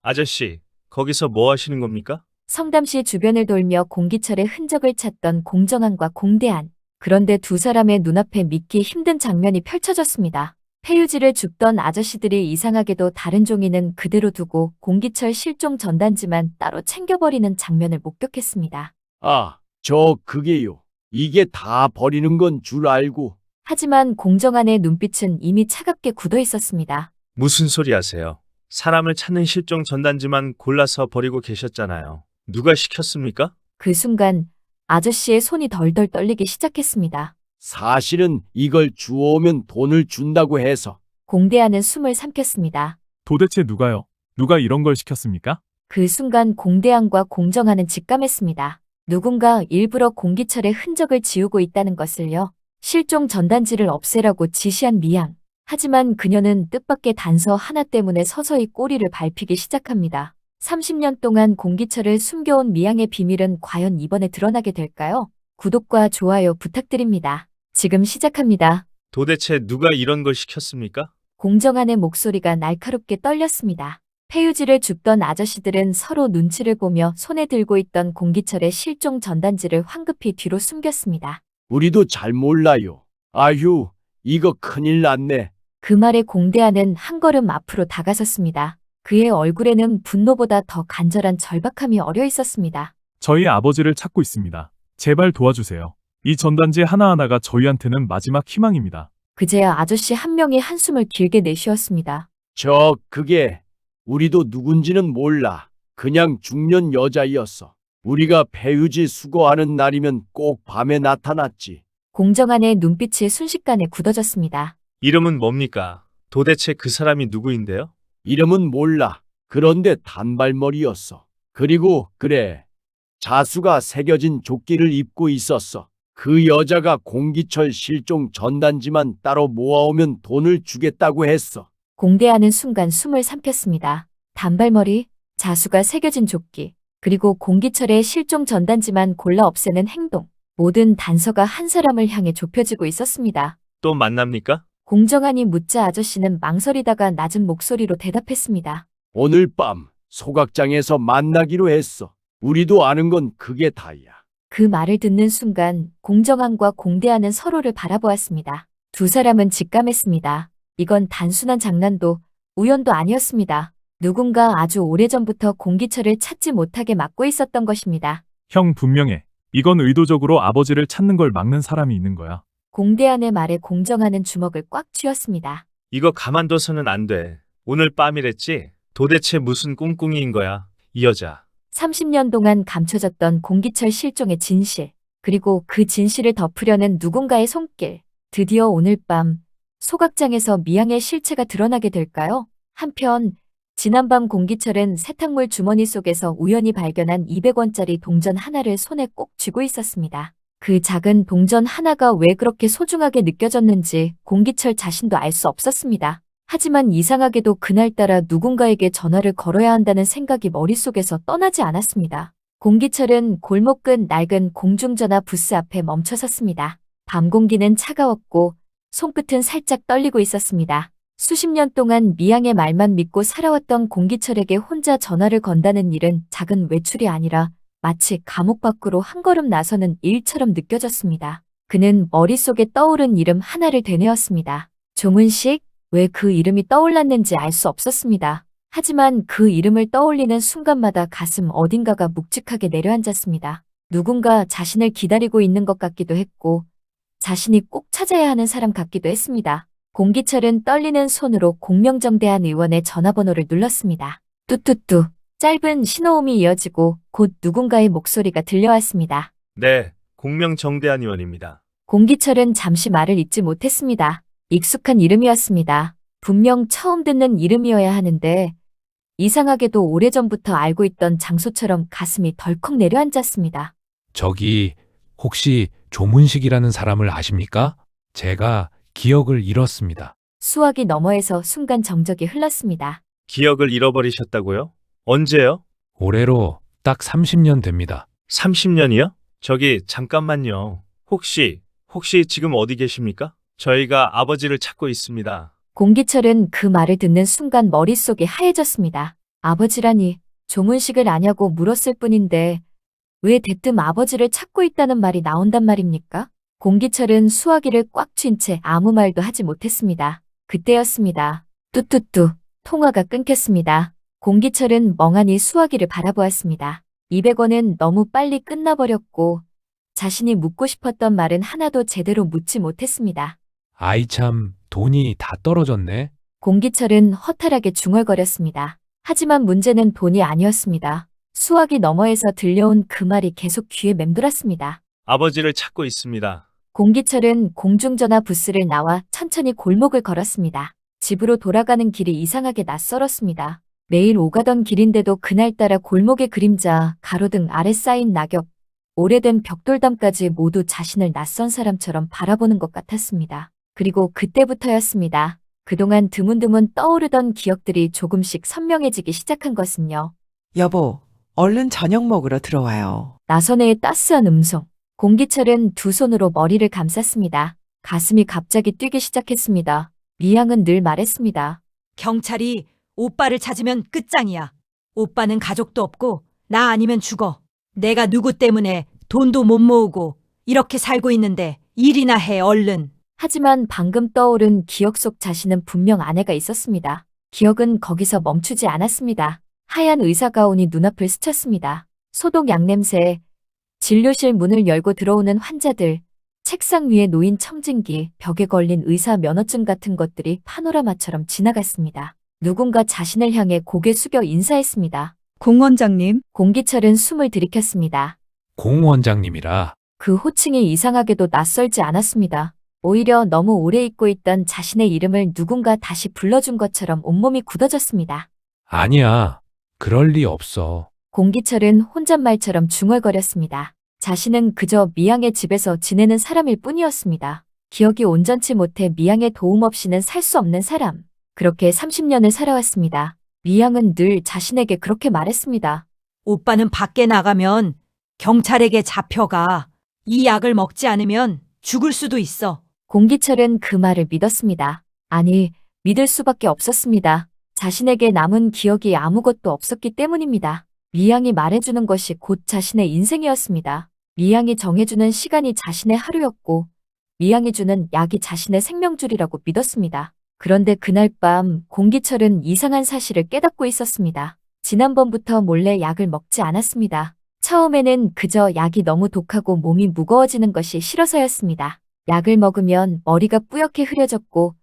아저씨, 거기서 뭐 하시는 겁니까? 성담시 주변을 돌며 공기철의 흔적을 찾던 공정한과 공대한. 그런데 두 사람의 눈앞에 믿기 힘든 장면이 펼쳐졌습니다. 폐유지를 줍던 아저씨들이 이상하게도 다른 종이는 그대로 두고 공기철 실종 전단지만 따로 챙겨버리는 장면을 목격했습니다. 아, 그게요. 이게 다 버리는 건 줄 알고. 하지만 공정한의 눈빛은 이미 차갑게 굳어 있었습니다. 무슨 소리 하세요? 사람을 찾는 실종 전단지만 골라서 버리고 계셨잖아요. 누가 시켰습니까? 그 순간 아저씨의 손이 덜덜 떨리기 시작했습니다. 사실은 이걸 주워오면 돈을 준다고 해서. 공대한은 숨을 삼켰습니다. 도대체 누가요? 누가 이런 걸 시켰습니까? 그 순간 공대한과 공정한은 직감했습니다. 누군가 일부러 공기철의 흔적을 지우고 있다는 것을요. 실종 전단지를 없애라고 지시한 미양. 하지만 그녀는 뜻밖의 단서 하나 때문에 서서히 꼬리를 밟히기 시작합니다. 30년 동안 공기철을 숨겨온 미양의 비밀은 과연 이번에 드러나게 될까요? 구독과 좋아요 부탁드립니다. 지금 시작합니다. 도대체 누가 이런 걸 시켰습니까? 공정한의 목소리가 날카롭게 떨렸습니다. 폐유지를 줍던 아저씨들은 서로 눈치를 보며 손에 들고 있던 공기철의 실종 전단지를 황급히 뒤로 숨겼습니다. 우리도 잘 몰라요. 아휴, 이거 큰일 났네. 그 말에 공대한은 한 걸음 앞으로 다가섰습니다. 그의 얼굴에는 분노보다 더 간절한 절박함이 어려 있었습니다. 저희 아버지를 찾고 있습니다. 제발 도와주세요. 이 전단지 하나하나가 저희한테는 마지막 희망입니다. 그제야 아저씨 한 명이 한숨을 길게 내쉬었습니다. 그게 우리도 누군지는 몰라. 그냥 중년 여자였어. 우리가 폐유지 수거하는 날이면 꼭 밤에 나타났지. 공정한의 눈빛이 순식간에 굳어졌습니다. 이름은 뭡니까? 도대체 그 사람이 누구인데요? 이름은 몰라. 그런데 단발머리였어. 그리고 그래. 자수가 새겨진 조끼를 입고 있었어. 그 여자가 공기철 실종 전단지만 따로 모아오면 돈을 주겠다고 했어. 공대하는 순간 숨을 삼켰습니다. 단발머리, 자수가 새겨진 조끼, 그리고 공기철의 실종 전단지만 골라 없애는 행동. 모든 단서가 한 사람을 향해 좁혀지고 있었습니다. 또 만납니까? 공정한이 묻자 아저씨는 망설이다가 낮은 목소리로 대답했습니다. 오늘 밤 소각장에서 만나기로 했어. 우리도 아는 건 그게 다야. 그 말을 듣는 순간 공정한과 공대하는 서로를 바라보았습니다. 두 사람은 직감했습니다. 이건 단순한 장난도 우연도 아니었습니다. 누군가 아주 오래전부터 공기철을 찾지 못하게 막고 있었던 것입니다. 형 분명해. 이건 의도적으로 아버지를 찾는 걸 막는 사람이 있는 거야. 공대한의 말에 공정한은 주먹을 꽉 쥐었습니다. 이거 가만둬서는 안 돼. 오늘 밤이랬지? 도대체 무슨 꿍꿍이인 거야, 이 여자. 30년 동안 감춰졌던 공기철 실종의 진실, 그리고 그 진실을 덮으려는 누군가의 손길. 드디어 오늘 밤 소각장에서 미양의 실체가 드러나게 될까요? 한편 지난밤 공기철은 세탁물 주머니 속에서 우연히 발견한 200원짜리 동전 하나를 손에 꼭 쥐고 있었습니다. 그 작은 동전 하나가 왜 그렇게 소중하게 느껴졌는지 공기철 자신도 알 수 없었습니다. 하지만 이상하게도 그날따라 누군가에게 전화를 걸어야 한다는 생각이 머릿속에서 떠나지 않았습니다. 공기철은 골목 끝 낡은 공중전화 부스 앞에 멈춰 섰습니다. 밤 공기는 차가웠고 손끝은 살짝 떨리고 있었습니다. 수십 년 동안 미양의 말만 믿고 살아왔던 공기철에게 혼자 전화를 건다는 일은 작은 외출이 아니라 마치 감옥 밖으로 한 걸음 나서는 일처럼 느껴졌습니다. 그는 머릿속에 떠오른 이름 하나를 되뇌었습니다. 조문식? 왜 그 이름이 떠올랐는지 알 수 없었습니다. 하지만 그 이름을 떠올리는 순간마다 가슴 어딘가가 묵직하게 내려앉았습니다. 누군가 자신을 기다리고 있는 것 같기도 했고 자신이 꼭 찾아야 하는 사람 같기도 했습니다. 공기철은 떨리는 손으로 공명정대한 의원의 전화번호를 눌렀습니다. 뚜뚜뚜. 짧은 신호음이 이어지고 곧 누군가의 목소리가 들려왔습니다. 네, 공명정대한 의원입니다. 공기철은 잠시 말을 잇지 못했습니다. 익숙한 이름이었습니다. 분명 처음 듣는 이름이어야 하는데 이상하게도 오래전부터 알고 있던 장소처럼 가슴이 덜컥 내려앉았습니다. 저기 혹시 조문식이라는 사람을 아십니까? 제가 기억을 잃었습니다. 수화기 너머에서 순간 정적이 흘렀습니다. 기억을 잃어버리셨다고요? 언제요? 올해로 딱 30년 됩니다. 30년이요? 저기 잠깐만요. 혹시 지금 어디 계십니까? 저희가 아버지를 찾고 있습니다. 공기철은 그 말을 듣는 순간 머릿속이 하얘졌습니다. 아버지라니 조문식을 아냐고 물었을 뿐인데 왜 대뜸 아버지를 찾고 있다는 말이 나온단 말입니까? 공기철은 수화기를 꽉 쥔 채 아무 말도 하지 못했습니다. 그때였습니다. 뚜뚜뚜 통화가 끊겼습니다. 공기철은 멍하니 수화기를 바라보았습니다. 200원은 너무 빨리 끝나버렸고 자신이 묻고 싶었던 말은 하나도 제대로 묻지 못했습니다. 아이 참, 돈이 다 떨어졌네. 공기철은 허탈하게 중얼거렸습니다. 하지만 문제는 돈이 아니었습니다. 수화기 너머에서 들려온 그 말이 계속 귀에 맴돌았습니다. 아버지를 찾고 있습니다. 공기철은 공중전화 부스를 나와 천천히 골목을 걸었습니다. 집으로 돌아가는 길이 이상하게 낯설었습니다. 매일 오가던 길인데도 그날따라 골목의 그림자, 가로등 아래 쌓인 낙엽, 오래된 벽돌담까지 모두 자신을 낯선 사람처럼 바라보는 것 같았습니다. 그리고 그때부터였습니다. 그동안 드문드문 떠오르던 기억들이 조금씩 선명해지기 시작한 것은요. 여보, 얼른 저녁 먹으러 들어와요. 나선혜의 따스한 음성. 공기철은 두 손으로 머리를 감쌌습니다. 가슴이 갑자기 뛰기 시작했습니다. 미양은 늘 말했습니다. 경찰이 오빠를 찾으면 끝장이야. 오빠는 가족도 없고 나 아니면 죽어. 내가 누구 때문에 돈도 못 모으고 이렇게 살고 있는데 일이나 해 얼른. 하지만 방금 떠오른 기억 속 자신은 분명 아내가 있었습니다. 기억은 거기서 멈추지 않았습니다. 하얀 의사 가운이 눈앞을 스쳤습니다. 소독 약냄새, 진료실 문을 열고 들어오는 환자들, 책상 위에 놓인 청진기, 벽에 걸린 의사 면허증 같은 것들이 파노라마처럼 지나갔습니다. 누군가 자신을 향해 고개 숙여 인사했습니다. 공 원장님. 공기철은 숨을 들이켰습니다. 공 원장님이라. 그 호칭이 이상하게도 낯설지 않았습니다. 오히려 너무 오래 잊고 있던 자신의 이름을 누군가 다시 불러준 것처럼 온몸이 굳어졌습니다. 아니야. 그럴 리 없어. 공기철은 혼잣말처럼 중얼거렸습니다. 자신은 그저 미양의 집에서 지내는 사람일 뿐이었습니다. 기억이 온전치 못해 미양의 도움 없이는 살 수 없는 사람. 그렇게 30년을 살아왔습니다. 미양은 늘 자신에게 그렇게 말했습니다. 오빠는 밖에 나가면 경찰에게 잡혀가. 이 약을 먹지 않으면 죽을 수도 있어. 공기철은 그 말을 믿었습니다. 아니, 믿을 수밖에 없었습니다. 자신에게 남은 기억이 아무것도 없었기 때문입니다. 미양이 말해주는 것이 곧 자신의 인생이었습니다. 미양이 정해주는 시간이 자신의 하루였고 미양이 주는 약이 자신의 생명줄이라고 믿었습니다. 그런데 그날 밤 공기철은 이상한 사실을 깨닫고 있었습니다. 지난번부터 몰래 약을 먹지 않았습니다. 처음에는 그저 약이 너무 독하고 몸이 무거워지는 것이 싫어서였습니다. 약을 먹으면 머리가 뿌옇게 흐려졌고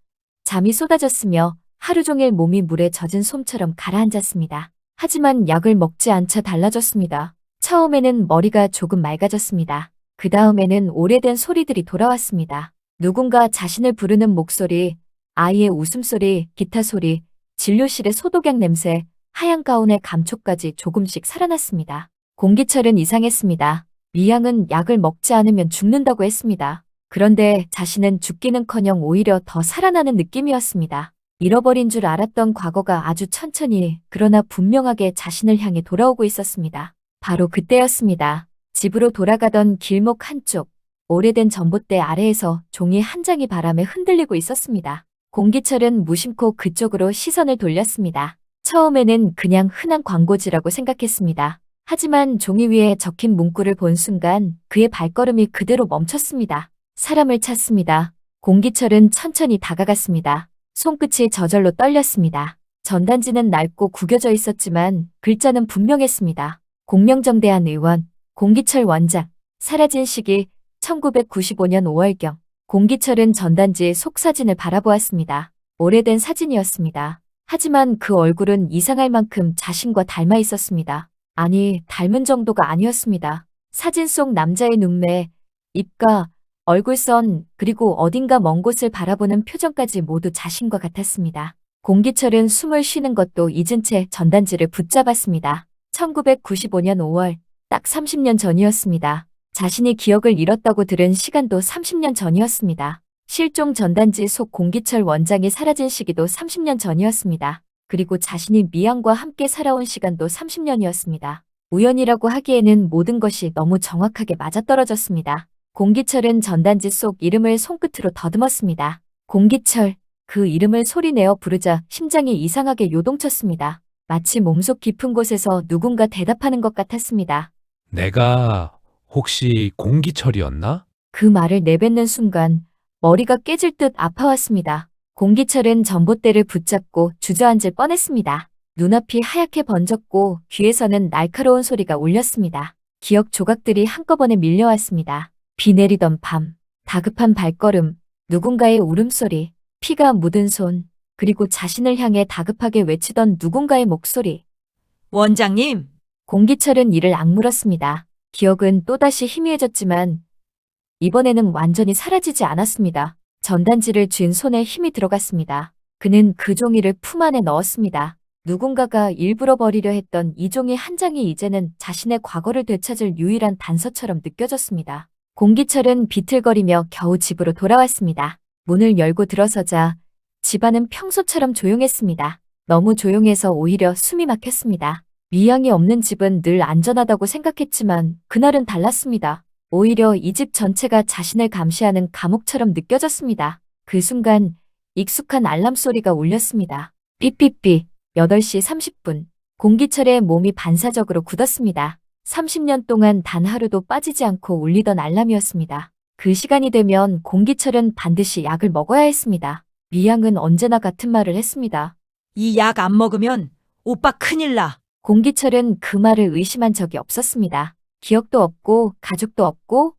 잠이 쏟아졌으며 하루 종일 몸이 물에 젖은 솜처럼 가라앉았습니다. 하지만 약을 먹지 않자 달라졌습니다. 처음에는 머리가 조금 맑아졌습니다. 그 다음에는 오래된 소리들이 돌아왔습니다. 누군가 자신을 부르는 목소리, 아이의 웃음소리, 기타 소리, 진료실의 소독약 냄새, 하얀 가운의 감촉까지 조금씩 살아났습니다. 공기철은 이상했습니다. 미양은 약을 먹지 않으면 죽는다고 했습니다. 그런데 자신은 죽기는커녕 오히려 더 살아나는 느낌이었습니다. 잃어버린 줄 알았던 과거가 아주 천천히 그러나 분명하게 자신을 향해 돌아오고 있었습니다. 바로 그때였습니다. 집으로 돌아가던 길목 한쪽, 오래된 전봇대 아래에서 종이 한 장이 바람에 흔들리고 있었습니다. 공기철은 무심코 그쪽으로 시선을 돌렸습니다. 처음에는 그냥 흔한 광고지라고 생각했습니다. 하지만 종이 위에 적힌 문구를 본 순간 그의 발걸음이 그대로 멈췄습니다. 사람을 찾습니다. 공기철은 천천히 다가갔습니다. 손끝이 저절로 떨렸습니다. 전단지는 낡고 구겨져 있었지만 글자는 분명했습니다. 공명정대한 의원, 공기철 원장, 사라진 시기 1995년 5월경. 공기철은 전단지의 속사진을 바라보았습니다. 오래된 사진이었습니다. 하지만 그 얼굴은 이상할 만큼 자신과 닮아 있었습니다. 아니, 닮은 정도가 아니었습니다. 사진 속 남자의 눈매, 입가, 얼굴선, 그리고 어딘가 먼 곳을 바라보는 표정까지 모두 자신과 같았습니다. 공기철은 숨을 쉬는 것도 잊은 채 전단지를 붙잡았습니다. 1995년 5월, 딱 30년 전이었습니다. 자신이 기억을 잃었다고 들은 시간도 30년 전이었습니다. 실종 전단지 속 공기철 원장이 사라진 시기도 30년 전이었습니다. 그리고 자신이 미양과 함께 살아온 시간도 30년이었습니다. 우연이라고 하기에는 모든 것이 너무 정확하게 맞아떨어졌습니다. 공기철은 전단지 속 이름을 손끝으로 더듬었습니다. 공기철, 그 이름을 소리내어 부르자 심장이 이상하게 요동쳤습니다. 마치 몸속 깊은 곳에서 누군가 대답하는 것 같았습니다. 내가 혹시 공기철이었나? 그 말을 내뱉는 순간 머리가 깨질 듯 아파왔습니다. 공기철은 전봇대를 붙잡고 주저앉을 뻔했습니다. 눈앞이 하얗게 번졌고 귀에서는 날카로운 소리가 울렸습니다. 기억 조각들이 한꺼번에 밀려왔습니다. 비 내리던 밤, 다급한 발걸음, 누군가의 울음소리, 피가 묻은 손, 그리고 자신을 향해 다급하게 외치던 누군가의 목소리. 원장님, 공기철은 이를 악물었습니다. 기억은 또다시 희미해졌지만 이번에는 완전히 사라지지 않았습니다. 전단지를 쥔 손에 힘이 들어갔습니다. 그는 그 종이를 품 안에 넣었습니다. 누군가가 일부러 버리려 했던 이 종이 한 장이 이제는 자신의 과거를 되찾을 유일한 단서처럼 느껴졌습니다. 공기철은 비틀거리며 겨우 집으로 돌아왔습니다. 문을 열고 들어서자 집안은 평소처럼 조용했습니다. 너무 조용해서 오히려 숨이 막혔습니다. 미양이 없는 집은 늘 안전하다고 생각했지만 그날은 달랐습니다. 오히려 이 집 전체가 자신을 감시하는 감옥처럼 느껴졌습니다. 그 순간 익숙한 알람 소리가 울렸습니다. 삐삐삐 8시 30분. 공기철의 몸이 반사적으로 굳었습니다. 30년 동안 단 하루도 빠지지 않고 울리던 알람이었습니다. 그 시간이 되면 공기철은 반드시 약을 먹어야 했습니다. 미양은 언제나 같은 말을 했습니다. 이 약 안 먹으면 오빠 큰일 나. 공기철은 그 말을 의심한 적이 없었습니다. 기억도 없고 가족도 없고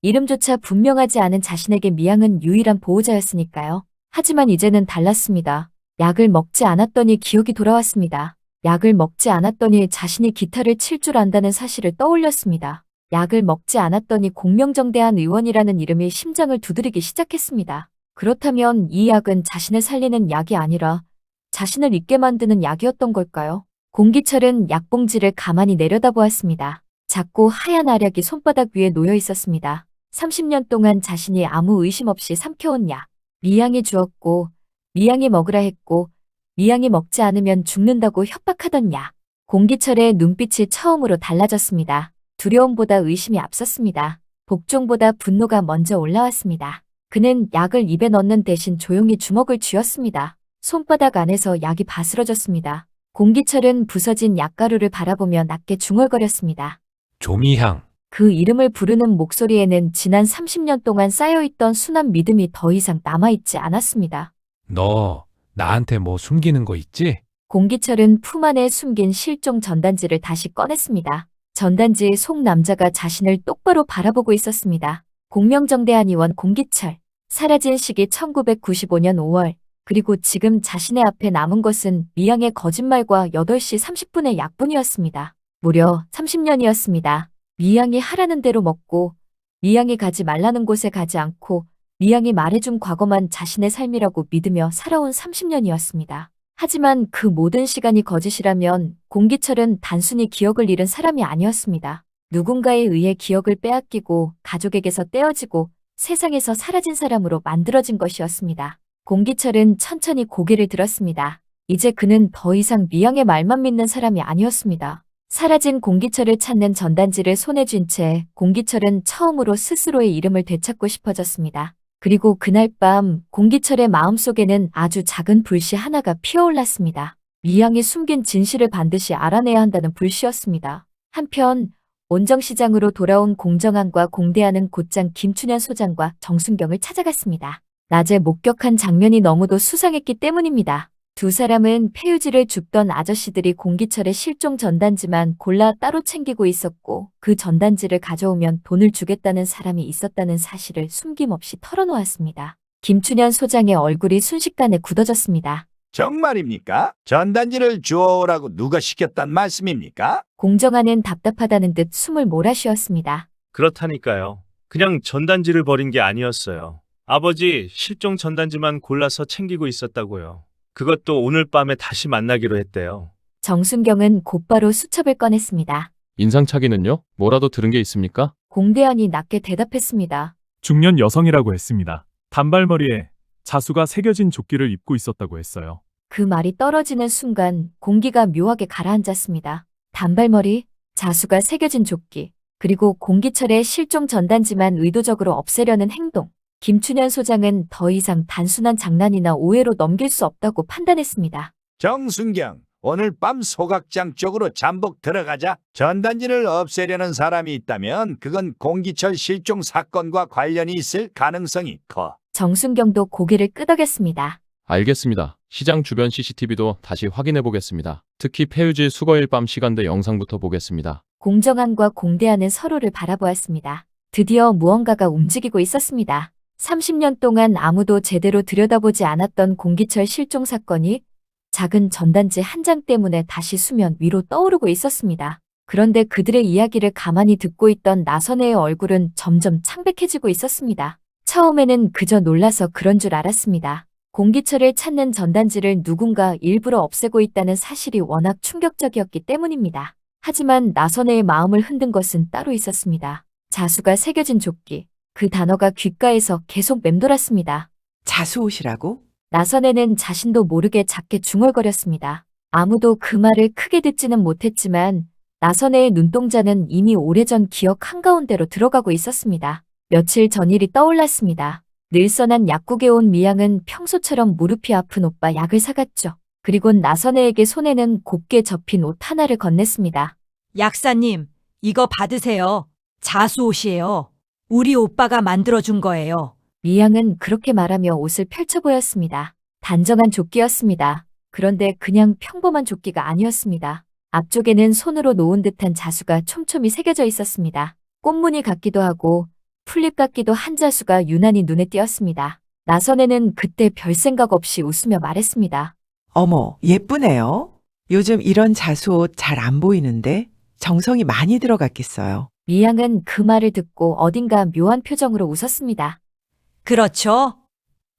이름조차 분명하지 않은 자신에게 미양은 유일한 보호자였으니까요. 하지만 이제는 달랐습니다. 약을 먹지 않았더니 기억이 돌아왔습니다. 약을 먹지 않았더니 자신이 기타를 칠 줄 안다는 사실을 떠올렸습니다. 약을 먹지 않았더니 공명정대한 의원이라는 이름이 심장을 두드리기 시작했습니다. 그렇다면 이 약은 자신을 살리는 약이 아니라 자신을 잊게 만드는 약이었던 걸까요? 공기철은 약봉지를 가만히 내려다보았습니다. 작고 하얀 알약이 손바닥 위에 놓여 있었습니다. 30년 동안 자신이 아무 의심 없이 삼켜온 약. 미양이 주었고, 미양이 먹으라 했고, 미양이 먹지 않으면 죽는다고 협박하던 약. 공기철의 눈빛이 처음으로 달라졌습니다. 두려움보다 의심이 앞섰습니다. 복종보다 분노가 먼저 올라왔습니다. 그는 약을 입에 넣는 대신 조용히 주먹을 쥐었습니다. 손바닥 안에서 약이 바스러졌습니다. 공기철은 부서진 약가루를 바라보며 낮게 중얼거렸습니다. 조미향. 그 이름을 부르는 목소리에는 지난 30년 동안 쌓여있던 순한 믿음이 더 이상 남아있지 않았습니다. 너 나한테 뭐 숨기는 거 있지? 공기철은 품 안에 숨긴 실종 전단지를 다시 꺼냈습니다. 전단지의 속 남자가 자신을 똑바로 바라보고 있었습니다. 공명정대한 의원 공기철. 사라진 시기 1995년 5월. 그리고 지금 자신의 앞에 남은 것은 미양의 거짓말과 8시 30분의 약분이었습니다. 무려 30년이었습니다. 미양이 하라는 대로 먹고, 미양이 가지 말라는 곳에 가지 않고, 미양이 말해준 과거만 자신의 삶이라고 믿으며 살아온 30년이었습니다. 하지만 그 모든 시간이 거짓이라면 공기철은 단순히 기억을 잃은 사람이 아니었습니다. 누군가에 의해 기억을 빼앗기고 가족에게서 떼어지고 세상에서 사라진 사람으로 만들어진 것이었습니다. 공기철은 천천히 고개를 들었습니다. 이제 그는 더 이상 미양의 말만 믿는 사람이 아니었습니다. 사라진 공기철을 찾는 전단지를 손에 쥔 채 공기철은 처음으로 스스로의 이름을 되찾고 싶어졌습니다. 그리고 그날 밤 공기철의 마음속에는 아주 작은 불씨 하나가 피어올랐습니다. 미양이 숨긴 진실을 반드시 알아내야 한다는 불씨였습니다. 한편 온정시장으로 돌아온 공정한과 공대한은 곧장 김춘현 소장과 정순경을 찾아갔습니다. 낮에 목격한 장면이 너무도 수상했기 때문입니다. 두 사람은 폐유지를 줍던 아저씨들이 공기철의 실종 전단지만 골라 따로 챙기고 있었고 그 전단지를 가져오면 돈을 주겠다는 사람이 있었다는 사실을 숨김없이 털어놓았습니다. 김춘현 소장의 얼굴이 순식간에 굳어졌습니다. 정말입니까? 전단지를 주워오라고 누가 시켰단 말씀입니까? 공정한은 답답하다는 듯 숨을 몰아쉬었습니다. 그렇다니까요. 그냥 전단지를 버린 게 아니었어요. 아버지 실종 전단지만 골라서 챙기고 있었다고요. 그것도 오늘 밤에 다시 만나기로 했대요. 정순경은 곧바로 수첩을 꺼냈습니다. 인상착의는요? 뭐라도 들은 게 있습니까? 공대한이 낮게 대답했습니다. 중년 여성이라고 했습니다. 단발머리에 자수가 새겨진 조끼를 입고 있었다고 했어요. 그 말이 떨어지는 순간 공기가 묘하게 가라앉았습니다. 단발머리, 자수가 새겨진 조끼, 그리고 공기철의 실종 전단지만 의도적으로 없애려는 행동. 김춘현 소장은 더 이상 단순한 장난이나 오해로 넘길 수 없다고 판단했습니다. 정순경, 오늘 밤 소각장 쪽으로 잠복 들어가자. 전단지를 없애려는 사람이 있다면 그건 공기철 실종 사건과 관련이 있을 가능성이 커. 정순경도 고개를 끄덕였습니다. 알겠습니다. 시장 주변 CCTV도 다시 확인해 보겠습니다. 특히 폐유지 수거일 밤 시간대 영상부터 보겠습니다. 공정한과 공대한은 서로를 바라보았습니다. 드디어 무언가가 움직이고 있었습니다. 30년 동안 아무도 제대로 들여다보지 않았던 공기철 실종 사건이 작은 전단지 한 장 때문에 다시 수면 위로 떠오르고 있었습니다. 그런데 그들의 이야기를 가만히 듣고 있던 나선혜의 얼굴은 점점 창백해지고 있었습니다. 처음에는 그저 놀라서 그런 줄 알았습니다. 공기철을 찾는 전단지를 누군가 일부러 없애고 있다는 사실이 워낙 충격적이었기 때문입니다. 하지만 나선혜의 마음을 흔든 것은 따로 있었습니다. 자수가 새겨진 조끼. 그 단어가 귓가에서 계속 맴돌았습니다. 자수옷이라고? 나선혜는 자신도 모르게 작게 중얼거렸습니다. 아무도 그 말을 크게 듣지는 못했지만 나선혜의 눈동자는 이미 오래전 기억 한가운데로 들어가고 있었습니다. 며칠 전 일이 떠올랐습니다. 늘선한 약국에 온 미양은 평소처럼 무릎이 아픈 오빠 약을 사갔죠. 그리곤 나선혜에게 손에는 곱게 접힌 옷 하나를 건넸습니다. 약사님, 이거 받으세요. 자수옷이에요. 우리 오빠가 만들어준 거예요. 미양은 그렇게 말하며 옷을 펼쳐 보였습니다. 단정한 조끼였습니다. 그런데 그냥 평범한 조끼가 아니었습니다. 앞쪽에는 손으로 놓은 듯한 자수가 촘촘히 새겨져 있었습니다. 꽃무늬 같기도 하고 풀잎 같기도 한 자수가 유난히 눈에 띄었습니다. 나선혜는 그때 별 생각 없이 웃으며 말했습니다. 어머, 예쁘네요. 요즘 이런 자수옷 잘 안 보이는데 정성이 많이 들어갔겠어요. 미양은 그 말을 듣고 어딘가 묘한 표정으로 웃었습니다. 그렇죠?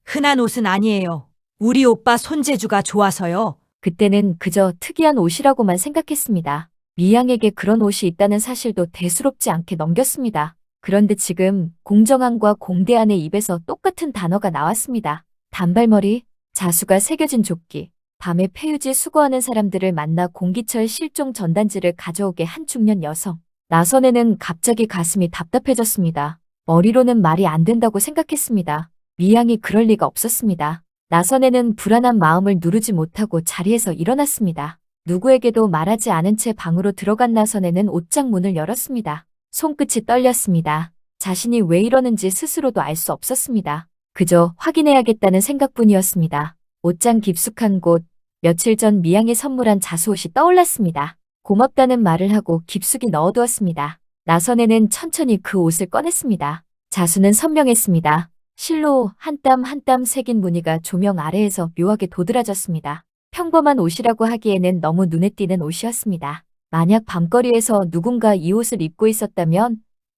흔한 옷은 아니에요. 우리 오빠 손재주가 좋아서요. 그때는 그저 특이한 옷이라고만 생각했습니다. 미양에게 그런 옷이 있다는 사실도 대수롭지 않게 넘겼습니다. 그런데 지금 공정한과 공대한의 입에서 똑같은 단어가 나왔습니다. 단발머리, 자수가 새겨진 조끼, 밤에 폐유지 수거하는 사람들을 만나 공기철 실종 전단지를 가져오게 한 중년 여성. 나선혜는 갑자기 가슴이 답답해졌습니다. 머리로는 말이 안 된다고 생각했습니다. 미양이 그럴 리가 없었습니다. 나선혜는 불안한 마음을 누르지 못하고 자리에서 일어났습니다. 누구에게도 말하지 않은 채 방으로 들어간 나선혜는 옷장 문을 열었습니다. 손끝이 떨렸습니다. 자신이 왜 이러는지 스스로도 알 수 없었습니다. 그저 확인해야겠다는 생각뿐이었습니다. 옷장 깊숙한 곳, 며칠 전 미양이 선물한 자수옷이 떠올랐습니다. 고맙다는 말을 하고 깊숙이 넣어두었습니다. 나선혜는 천천히 그 옷을 꺼냈습니다. 자수는 선명했습니다. 실로 한 땀 한 땀 새긴 무늬가 조명 아래에서 묘하게 도드라졌습니다. 평범한 옷이라고 하기에는 너무 눈에 띄는 옷이었습니다. 만약 밤거리에서 누군가 이 옷을 입고 있었다면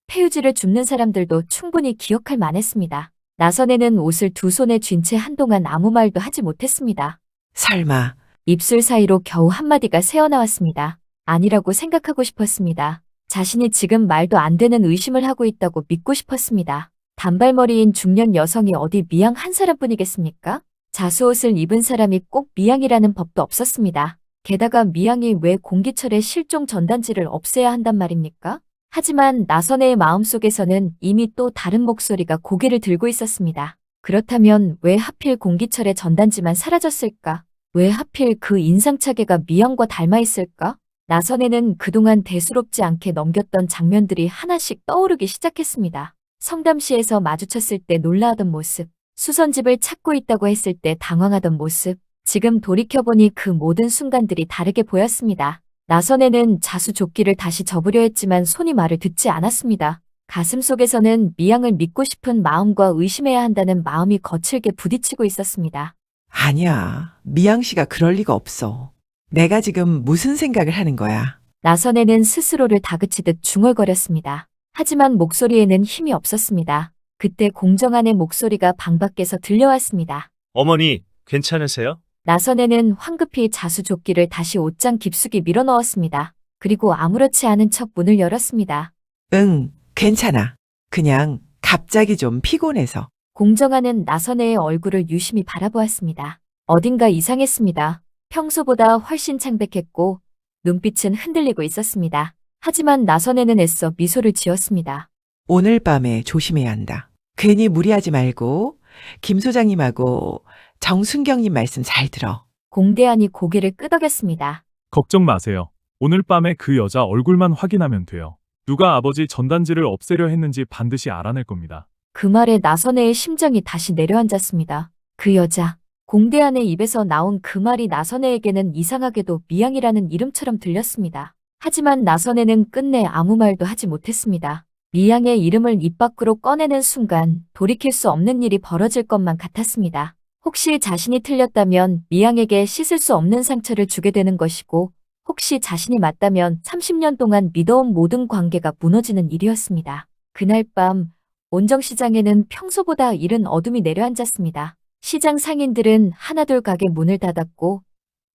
폐유지를 줍는 사람들도 충분히 기억할 만했습니다. 나선혜는 옷을 두 손에 쥔 채 한동안 아무 말도 하지 못했습니다. 설마 입술 사이로 겨우 한마디가 새어나왔습니다. 아니라고 생각하고 싶었습니다. 자신이 지금 말도 안 되는 의심을 하고 있다고 믿고 싶었습니다. 단발머리인 중년 여성이 어디 미양 한 사람뿐이겠습니까? 자수옷을 입은 사람이 꼭 미양이라는 법도 없었습니다. 게다가 미양이 왜 공기철의 실종 전단지를 없애야 한단 말입니까? 하지만 나선혜의 마음속에서는 이미 또 다른 목소리가 고개를 들고 있었습니다. 그렇다면 왜 하필 공기철의 전단지만 사라졌을까? 왜 하필 그 인상착의가 미양과 닮아 있을까? 나선혜는 그동안 대수롭지 않게 넘겼던 장면들이 하나씩 떠오르기 시작했습니다. 성담시에서 마주쳤을 때 놀라하던 모습, 수선집을 찾고 있다고 했을 때 당황하던 모습, 지금 돌이켜보니 그 모든 순간들이 다르게 보였습니다. 나선혜는 자수조끼를 다시 접으려 했지만 손이 말을 듣지 않았습니다. 가슴속에서는 미양을 믿고 싶은 마음과 의심해야 한다는 마음이 거칠게 부딪히고 있었습니다. 아니야. 미양 씨가 그럴 리가 없어. 내가 지금 무슨 생각을 하는 거야? 나선혜는 스스로를 다그치듯 중얼거렸습니다. 하지만 목소리에는 힘이 없었습니다. 그때 공정한의 목소리가 방 밖에서 들려왔습니다. 어머니, 괜찮으세요? 나선혜는 황급히 자수조끼를 다시 옷장 깊숙이 밀어넣었습니다. 그리고 아무렇지 않은 척 문을 열었습니다. 응, 괜찮아. 그냥 갑자기 좀 피곤해서. 공정한은 나선혜의 얼굴을 유심히 바라보았습니다. 어딘가 이상했습니다. 평소보다 훨씬 창백했고 눈빛은 흔들리고 있었습니다. 하지만 나선혜는 애써 미소를 지었습니다. 오늘 밤에 조심해야 한다. 괜히 무리하지 말고 김 소장님하고 정순경님 말씀 잘 들어. 공대안이 고개를 끄덕였습니다. 걱정 마세요. 오늘 밤에 그 여자 얼굴만 확인하면 돼요. 누가 아버지 전단지를 없애려 했는지 반드시 알아낼 겁니다. 그 말에 나선혜의 심장이 다시 내려앉았습니다. 그 여자. 공대안의 입에서 나온 그 말이 나선혜에게는 이상하게도 미양이라는 이름처럼 들렸습니다. 하지만 나선혜는 끝내 아무 말도 하지 못했습니다. 미양의 이름을 입 밖으로 꺼내는 순간 돌이킬 수 없는 일이 벌어질 것만 같았습니다. 혹시 자신이 틀렸다면 미양에게 씻을 수 없는 상처를 주게 되는 것이고, 혹시 자신이 맞다면 30년 동안 믿어온 모든 관계가 무너지는 일이었습니다. 그날 밤 온정시장에는 평소보다 이른 어둠이 내려앉았습니다. 시장 상인들은 하나둘 가게 문을 닫았고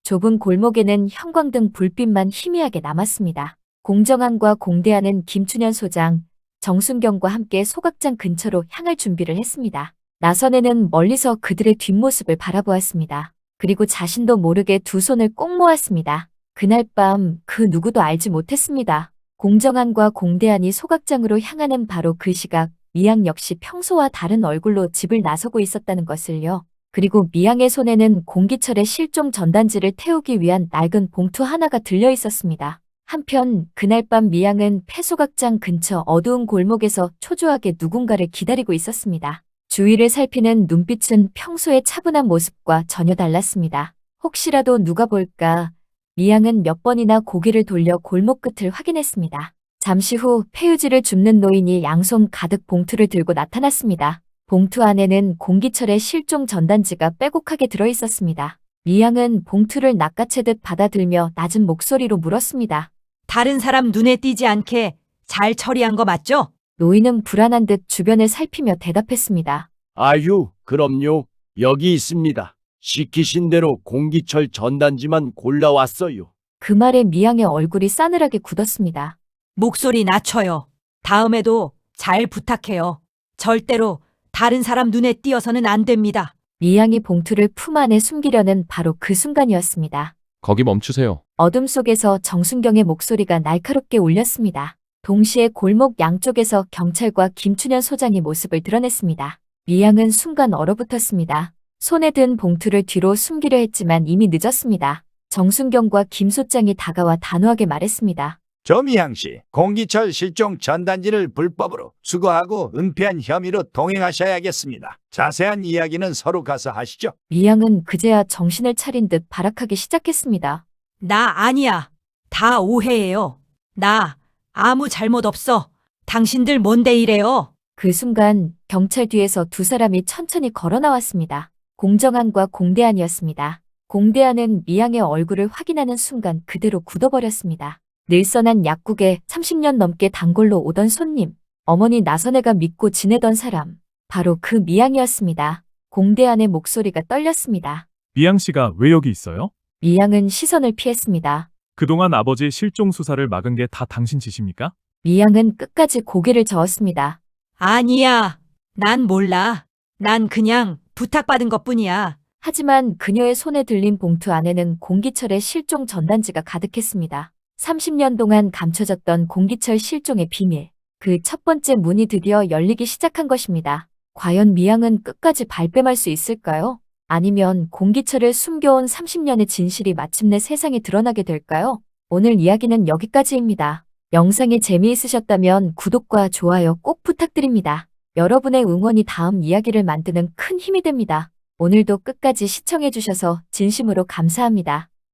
좁은 골목에는 형광등 불빛만 희미하게 남았습니다. 공정한과 공대하는 김춘현 소장, 정순경과 함께 소각장 근처로 향할 준비를 했습니다. 나선혜는 멀리서 그들의 뒷모습을 바라보았습니다. 그리고 자신도 모르게 두 손을 꼭 모았습니다. 그날 밤 그 누구도 알지 못했습니다. 공정한과 공대한이 소각장으로 향하는 바로 그 시각, 미양 역시 평소와 다른 얼굴로 집을 나서고 있었다는 것을요. 그리고 미양의 손에는 공기철의 실종 전단지를 태우기 위한 낡은 봉투 하나가 들려 있었습니다. 한편 그날 밤 미양은 폐소각장 근처 어두운 골목에서 초조하게 누군가를 기다리고 있었습니다. 주위를 살피는 눈빛은 평소의 차분한 모습과 전혀 달랐습니다. 혹시라도 누가 볼까? 미양은 몇 번이나 고개를 돌려 골목 끝을 확인했습니다. 잠시 후 폐유지를 줍는 노인이 양손 가득 봉투를 들고 나타났습니다. 봉투 안에는 공기철의 실종 전단지가 빼곡하게 들어있었습니다. 미양은 봉투를 낚아채듯 받아들며 낮은 목소리로 물었습니다. 다른 사람 눈에 띄지 않게 잘 처리한 거 맞죠? 노인은 불안한 듯 주변을 살피며 대답했습니다. 아유, 그럼요. 여기 있습니다. 시키신 대로 공기철 전단지만 골라왔어요. 그 말에 미양의 얼굴이 싸늘하게 굳었습니다. 목소리 낮춰요. 다음에도 잘 부탁해요. 절대로 다른 사람 눈에 띄어서는 안 됩니다. 미양이 봉투를 품 안에 숨기려는 바로 그 순간이었습니다. 거기 멈추세요. 어둠 속에서 정순경의 목소리가 날카롭게 울렸습니다. 동시에 골목 양쪽에서 경찰과 김춘현 소장이 모습을 드러냈습니다. 미양은 순간 얼어붙었습니다. 손에 든 봉투를 뒤로 숨기려 했지만 이미 늦었습니다. 정순경과 김 소장이 다가와 단호하게 말했습니다. 조미향 씨, 공기철 실종 전단지를 불법으로 수거하고 은폐한 혐의로 동행하셔야겠습니다. 자세한 이야기는 서로 가서 하시죠. 미양은 그제야 정신을 차린 듯 발악하기 시작했습니다. 나 아니야. 다 오해예요. 나 아무 잘못 없어. 당신들 뭔데 이래요? 그 순간 경찰 뒤에서 두 사람이 천천히 걸어 나왔습니다. 공정한과 공대한이었습니다. 공대한은 미양의 얼굴을 확인하는 순간 그대로 굳어버렸습니다. 늘선한 약국에 30년 넘게 단골로 오던 손님, 어머니 나선혜가 믿고 지내던 사람, 바로 그 미양이었습니다. 공대한의 목소리가 떨렸습니다. 미양 씨가 왜 여기 있어요? 미양은 시선을 피했습니다. 그동안 아버지 실종 수사를 막은 게 다 당신 짓입니까? 미양은 끝까지 고개를 저었습니다. 아니야. 난 몰라. 난 그냥 부탁받은 것뿐이야. 하지만 그녀의 손에 들린 봉투 안에는 공기철의 실종 전단지가 가득했습니다. 30년 동안 감춰졌던 공기철 실종의 비밀. 그 첫 번째 문이 드디어 열리기 시작한 것입니다. 과연 미양은 끝까지 발뺌할 수 있을까요? 아니면 공기철을 숨겨온 30년의 진실이 마침내 세상에 드러나게 될까요? 오늘 이야기는 여기까지입니다. 영상이 재미있으셨다면 구독과 좋아요 꼭 부탁드립니다. 여러분의 응원이 다음 이야기를 만드는 큰 힘이 됩니다. 오늘도 끝까지 시청해주셔서 진심으로 감사합니다.